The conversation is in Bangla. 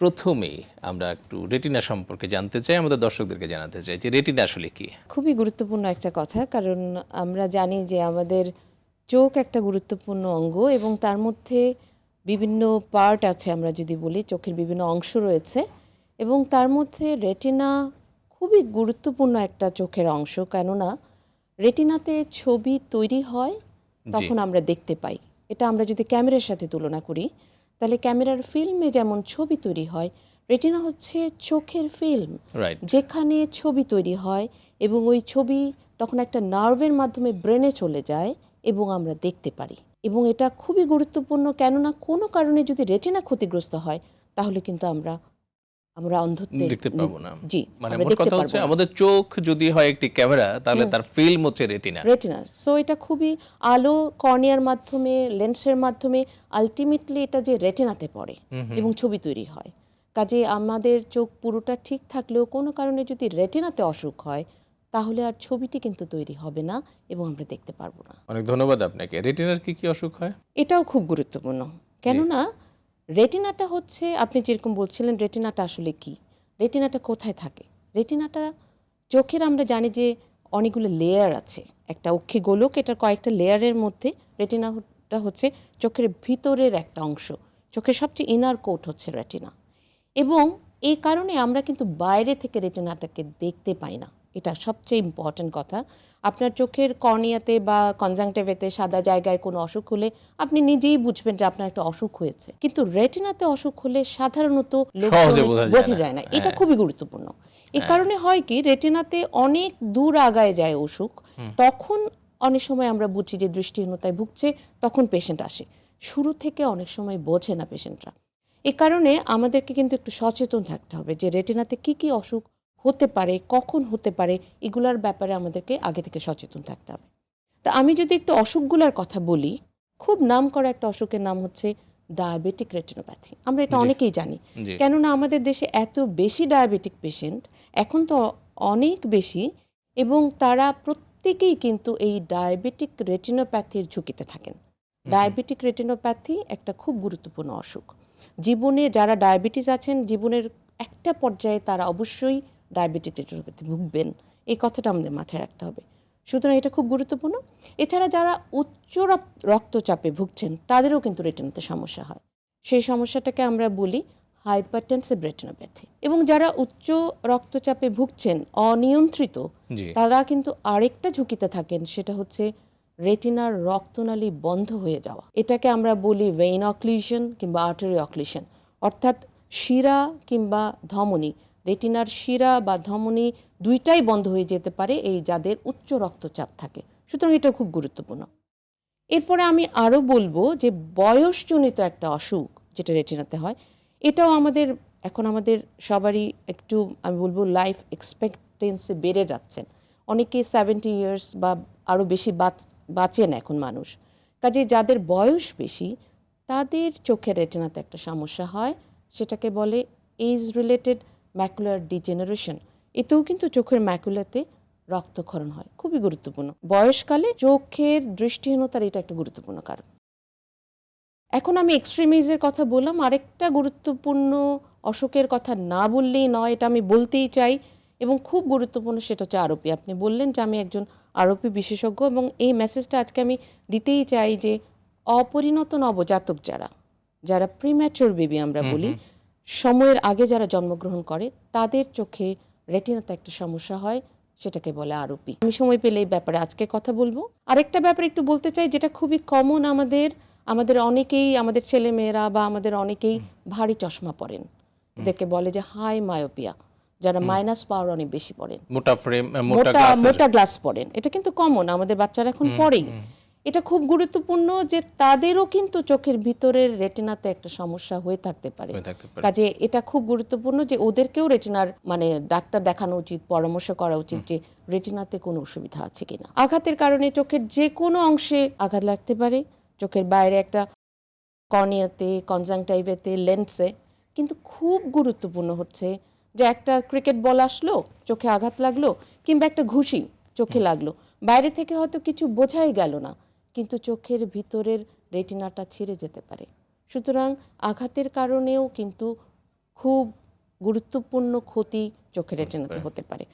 প্রথমেই আমরা একটু রেটিনা সম্পর্কে জানতে চাই, আমাদের দর্শকদেরকে জানাতে চাই যে রেটিনা আসলে কি। খুবই গুরুত্বপূর্ণ একটা কথা, কারণ আমরা জানি যে আমাদের চোখ একটা গুরুত্বপূর্ণ অঙ্গ এবং তার মধ্যে বিভিন্ন পার্ট আছে। আমরা যদি বলি চোখের বিভিন্ন অংশ রয়েছে এবং তার মধ্যে রেটিনা খুবই গুরুত্বপূর্ণ একটা চোখের অংশ, কেননা রেটিনাতে ছবি তৈরি হয় তখন আমরা দেখতে পাই। এটা আমরা যদি ক্যামেরার সাথে তুলনা করি তাহলে ক্যামেরার ফিল্মে যেমন ছবি তৈরি হয়, রেটিনা হচ্ছে চোখের ফিল্ম, রাইট। যেখানে ছবি তৈরি হয় এবং ওই ছবি তখন একটা নার্ভের মাধ্যমে ব্রেনে চলে যায় এবং আমরা দেখতে পারি। এবং এটা খুবই গুরুত্বপূর্ণ, কেননা কোনো কারণে যদি রেটিনা ক্ষতিগ্রস্ত হয় তাহলে কিন্তু আমরা অন্ধত্বের দেখতে পাবো না। জি, মানে আমরা মোট দেখতে কথা পারবো হচ্ছে না। আমাদের চোখ যদি হয় একটি ক্যামেরা, তাহলে তার ফিল্ম হচ্ছে রেটিনা। রেটিনা, সো এটা খুবই আলো কর্নিয়ার মাধ্যমে, লেন্সের মাধ্যমে আলটিমেটলি এটা যে রেটিনাতে পড়ে এবং ছবি তৈরি হয়। কাজে আমাদের চোখ পুরোটা ঠিক থাকলেও কোনো কারণে যদি রেটিনাতে অসুখ হয় তাহলে আর ছবিটি কিন্তু তৈরি হবে না এবং আমরা দেখতে পারবো না। অনেক ধন্যবাদ আপনাকে। রেটিনার কি কি অসুখ হয়? এটাও খুব গুরুত্বপূর্ণ, কেননা রেটিনাটা হচ্ছে, আপনি যেরকম বলছিলেন রেটিনাটা আসলে কি, রেটিনাটা কোথায় থাকে। রেটিনাটা চোখের, আমরা জানি যে অনেকগুলো লেয়ার আছে, একটা অক্ষি গোলক, এটার কয়েকটা লেয়ারের মধ্যে রেটিনাটা হচ্ছে চোখের ভিতরের একটা অংশ। চোখের সবচেয়ে ইনার কোট হচ্ছে রেটিনা, এবং এই কারণে আমরা কিন্তু বাইরে থেকে রেটিনাটাকে দেখতে পাই না। এটা সবচেয়ে ইম্পর্ট্যান্ট কথা। আপনার চোখের কর্নিয়াতে বা কনজাংটিভেতে সাদা জায়গায় কোনো অসুখ হলে আপনি নিজেই বুঝবেন যে আপনার একটা অসুখ হয়েছে, কিন্তু রেটিনাতে অসুখ হলে সাধারণত সহজে বোঝা যায় না। এটা খুবই গুরুত্বপূর্ণ। এই কারণে হয় কি, রেটিনাতে অনেক দূর আগায় যায় অসুখ, তখন অনেক সময় আমরা বুঝি যে দৃষ্টিহীনতায় ভুগছে, তখন পেশেন্ট আসে। শুরু থেকে অনেক সময় বোঝে না পেশেন্টরা। এ কারণে আমাদেরকে কিন্তু একটু সচেতন থাকতে হবে যে রেটিনাতে কি কি অসুখ হতে পারে, কখন হতে পারে, এগুলার ব্যাপারে আমাদেরকে আগে থেকে সচেতন থাকতে হবে। তা আমি যদি একটু অসুখগুলোর কথা বলি, খুব নাম করা একটা অসুখের নাম হচ্ছে ডায়াবেটিক রেটিনোপ্যাথি। আমরা এটা অনেকেই জানি, কেননা আমাদের দেশে এত বেশি ডায়াবেটিক পেশেন্ট এখন তো অনেক বেশি, এবং তারা প্রত্যেকেই কিন্তু এই ডায়াবেটিক রেটিনোপ্যাথির ঝুঁকিতে থাকেন। ডায়াবেটিক রেটিনোপ্যাথি একটা খুব গুরুত্বপূর্ণ অসুখ। জীবনে যারা ডায়াবেটিস আছেন, জীবনের একটা পর্যায়ে তারা অবশ্যই ডায়াবেটিক রেটিনোপ্যাথি ভুগবেন, এই কথাটা আমাদের মাথায় রাখতে হবে। সুতরাং এটা খুব গুরুত্বপূর্ণ। এছাড়া যারা উচ্চ রক্তচাপে ভুগছেন তাদেরও কিন্তু রেটিনাতে সমস্যা হয়। সেই সমস্যাটাকে আমরা বলি হাইপারটেনসিভ রেটিনোপ্যাথি। এবং যারা উচ্চ রক্তচাপে ভুগছেন অনিয়ন্ত্রিত, তারা কিন্তু আরেকটা ঝুঁকিতে থাকেন, সেটা হচ্ছে রেটিনার রক্তনালী বন্ধ হয়ে যাওয়া। এটাকে আমরা বলি ভেইন অক্লুশন কিংবা আর্টারি অক্লুশন, অর্থাৎ শিরা কিংবা ধমনী, রেটিনার শিরা বা ধমনী দুইটাই বন্ধ হয়ে যেতে পারে এই যাদের উচ্চ রক্তচাপ থাকে। সুতরাং এটা খুব গুরুত্বপূর্ণ। এরপরে আমি আরও বলবো যে বয়সজনিত একটা অসুখ যেটা রেটিনাতে হয়, এটাও এখন আমাদের সবারই একটু, আমি বলবো, লাইফ এক্সপেক্টেন্সি বেড়ে যাচ্ছেন। অনেকে 70 ইয়ার্স বা আরও বেশি বাঁচেন এখন মানুষ। কাজে যাদের বয়স বেশি তাদের চোখের রেটিনাতে একটা সমস্যা হয়, সেটাকে বলে এজ রিলেটেড ম্যাকুলার ডিজেনারেশন। এতেও কিন্তু চোখের ম্যাকুলাতে রক্তক্ষরণ হয়, খুবই গুরুত্বপূর্ণ। বয়সকালে চোখের দৃষ্টিহীনতার এটা একটা গুরুত্বপূর্ণ কারণ। এখন আমি এক্সট্রিমিজের কথা বললাম, আরেকটা গুরুত্বপূর্ণ অসুখের কথা না বললেই নয়, এটা আমি বলতেই চাই এবং খুব গুরুত্বপূর্ণ, সেটা হচ্ছে আরোপি। আপনি বললেন যে আমি একজন আরোপি বিশেষজ্ঞ, এবং এই মেসেজটা আজকে আমি দিতেই চাই যে অপরিণত নবজাতক যারা প্রিম্যাচুর বেবি আমরা বলি, সময়ের আগে যারা জন্মগ্রহণ করে, তাদের চোখে রেটিনাতে একটা সমস্যা হয়, সেটাকে বলে আরোপি। আমি সময় পেলে এই ব্যাপারে আজকে কথা বলবো। আরেকটা ব্যাপারে একটু বলতে চাই, যেটা খুবই কমন, আমাদের অনেকেই, আমাদের ছেলে মেয়েরা বা আমাদের অনেকেই ভারী চশমা পরেন, এদেরকে বলে যে হাই মায়োপিয়া, যারা মাইনাস পাওয়ার অনেক বেশি পড়েন, মোটা ফ্রেম, মোটা গ্লাস পড়েন। এটা কিন্তু কমন, আমাদের বাচ্চারা এখন পড়েই। এটা খুব গুরুত্বপূর্ণ যে তাদেরও কিন্তু চোখের ভিতরের রেটিনাতে একটা সমস্যা হয়ে থাকতে পারে। কাজে এটা খুব গুরুত্বপূর্ণ যে ওদেরকেও রেটিনার ডাক্তার দেখানো উচিত, পরামর্শ করা উচিত যে রেটিনাতে কোনো অসুবিধা আছে কিনা। আঘাতের কারণে চোখের যে কোনো অংশে আঘাত লাগতে পারে, চোখের বাইরে একটা কর্নিয়াতে, কনজাংটাইভেতে, লেন্সে। কিন্তু খুব গুরুত্বপূর্ণ হচ্ছে যে একটা ক্রিকেট বল আসলো, চোখে আঘাত লাগলো, কিংবা একটা ঘুষি চোখে লাগলো, বাইরে থেকে হয়তো কিছু বোঝাই গেল না, কিন্তু চোখের ভিতরের রেটিনাটা ছিঁড়ে যেতে পারে। সুতরাং আঘাতের কারণেও কিন্তু খুব গুরুত্বপূর্ণ ক্ষতি চোখের রেটিনাতে হতে পারে।